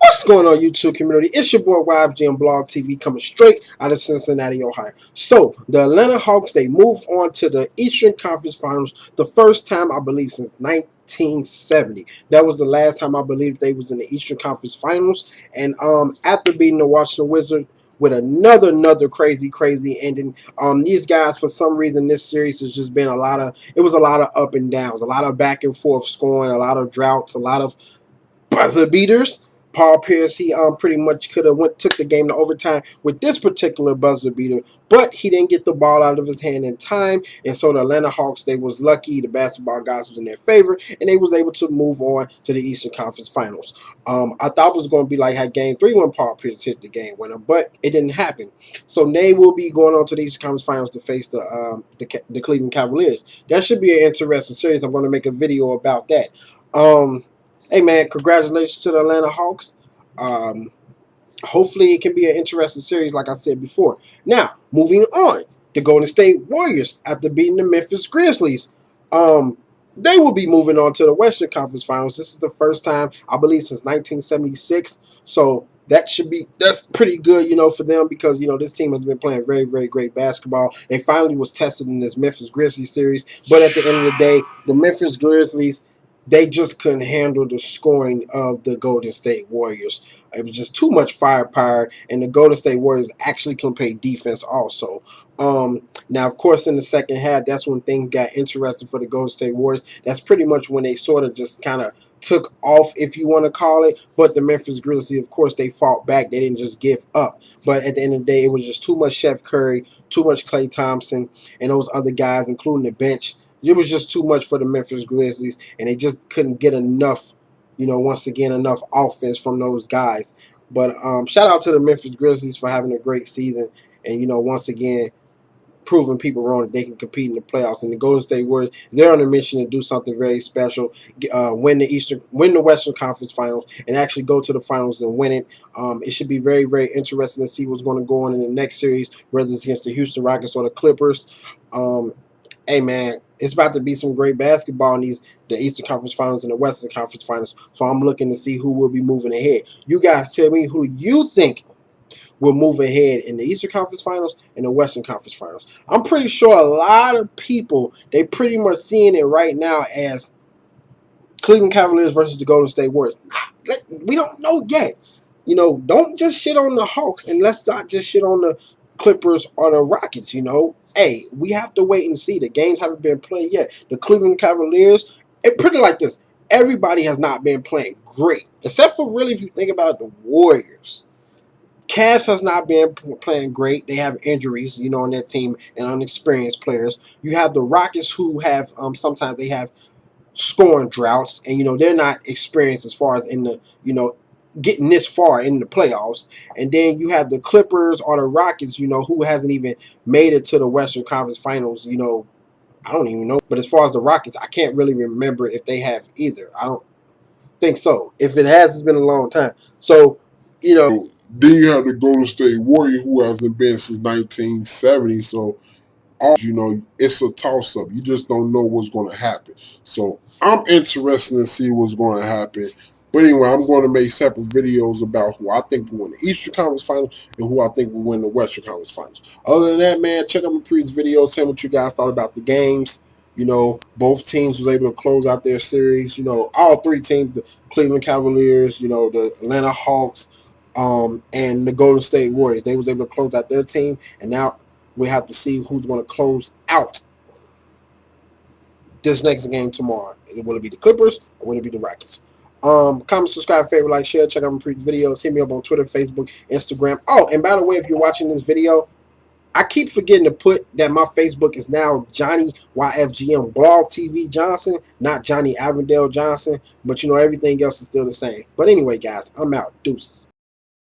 What's going on, YouTube community? It's your boy YfgmBlogTv coming straight out of Cincinnati, Ohio. So, the Atlanta Hawks, they moved on to the Eastern Conference Finals the first time, I believe, since 1970. That was the last time I believe they was in the Eastern Conference Finals. And after beating the Washington Wizards with another crazy ending, these guys, for some reason, this series has just been it was a lot of up and downs, a lot of back and forth scoring, a lot of droughts, a lot of buzzer beaters. Paul Pierce, he pretty much could have took the game to overtime with this particular buzzer beater, but he didn't get the ball out of his hand in time, and so the Atlanta Hawks, they was lucky. The basketball guys was in their favor, and they was able to move on to the Eastern Conference Finals. I thought it was going to be like how Game 3 when Paul Pierce hit the game winner, but it didn't happen. So they will be going on to the Eastern Conference Finals to face the Cleveland Cavaliers. That should be an interesting series. I'm going to make a video about that. Hey, man, congratulations to the Atlanta Hawks. Hopefully it can be an interesting series, like I said before. Now, moving on, the Golden State Warriors, after beating the Memphis Grizzlies, they will be moving on to the Western Conference Finals. This is the first time, I believe, since 1976. So that's pretty good, for them, because, this team has been playing very great basketball. They finally was tested in this Memphis Grizzlies series. But at the end of the day, the Memphis Grizzlies, they just couldn't handle the scoring of the Golden State Warriors. It was just too much firepower, and the Golden State Warriors actually can play defense also. Now, of course, in the second half, that's when things got interesting for the Golden State Warriors. That's pretty much when they sort of just kind of took off, if you want to call it. But the Memphis Grizzlies, of course, they fought back. They didn't just give up. But at the end of the day, it was just too much Steph Curry, too much Klay Thompson, and those other guys, including the bench. It was just too much for the Memphis Grizzlies, and they just couldn't get enough, once again, enough offense from those guys. But shout out to the Memphis Grizzlies for having a great season, and, once again, proving people wrong that they can compete in the playoffs. And the Golden State Warriors, they're on a mission to do something very special, win the Western Conference Finals, and actually go to the finals and win it. It should be very interesting to see what's going to go on in the next series, whether it's against the Houston Rockets or the Clippers. Hey, man, it's about to be some great basketball in the Eastern Conference Finals and the Western Conference Finals. So I'm looking to see who will be moving ahead. You guys tell me who you think will move ahead in the Eastern Conference Finals and the Western Conference Finals. I'm pretty sure a lot of people, they pretty much seeing it right now as Cleveland Cavaliers versus the Golden State Warriors. We don't know yet. Don't just shit on the Hawks, and let's not just shit on the Clippers or the Rockets. Hey, we have to wait and see. The games haven't been played yet. The Cleveland Cavaliers, it pretty like this. Everybody has not been playing great, except for, really, if you think about the Warriors. Cavs has not been playing great. They have injuries, on their team, and unexperienced players. You have the Rockets, who have sometimes they have scoring droughts, and they're not experienced as far as in the getting this far in the playoffs. And then you have the Clippers or the Rockets, who hasn't even made it to the Western Conference Finals. I don't even know. But as far as the Rockets, I can't really remember if they have either. I don't think so. If it has, it's been a long time. So, then you have the Golden State Warriors, who hasn't been since 1970. So, it's a toss-up. You just don't know what's going to happen. So I'm interested to see what's going to happen. But anyway, I'm going to make separate videos about who I think will win the Eastern Conference Finals and who I think will win the Western Conference Finals. Other than that, man, check out my previous videos. Tell me what you guys thought about the games. Both teams was able to close out their series. All three teams, the Cleveland Cavaliers, the Atlanta Hawks, and the Golden State Warriors, they was able to close out their team. And now we have to see who's going to close out this next game tomorrow. Will it be the Clippers or will it be the Rockets? Comment, subscribe, favorite, like, share. Check out my previous videos. Hit me up on Twitter, Facebook, Instagram. Oh, and by the way, if you're watching this video, I keep forgetting to put that my Facebook is now Johnny YfgmBlogTv Johnson, not Johnny Avondale Johnson. But everything else is still the same. But anyway, guys, I'm out. Deuces.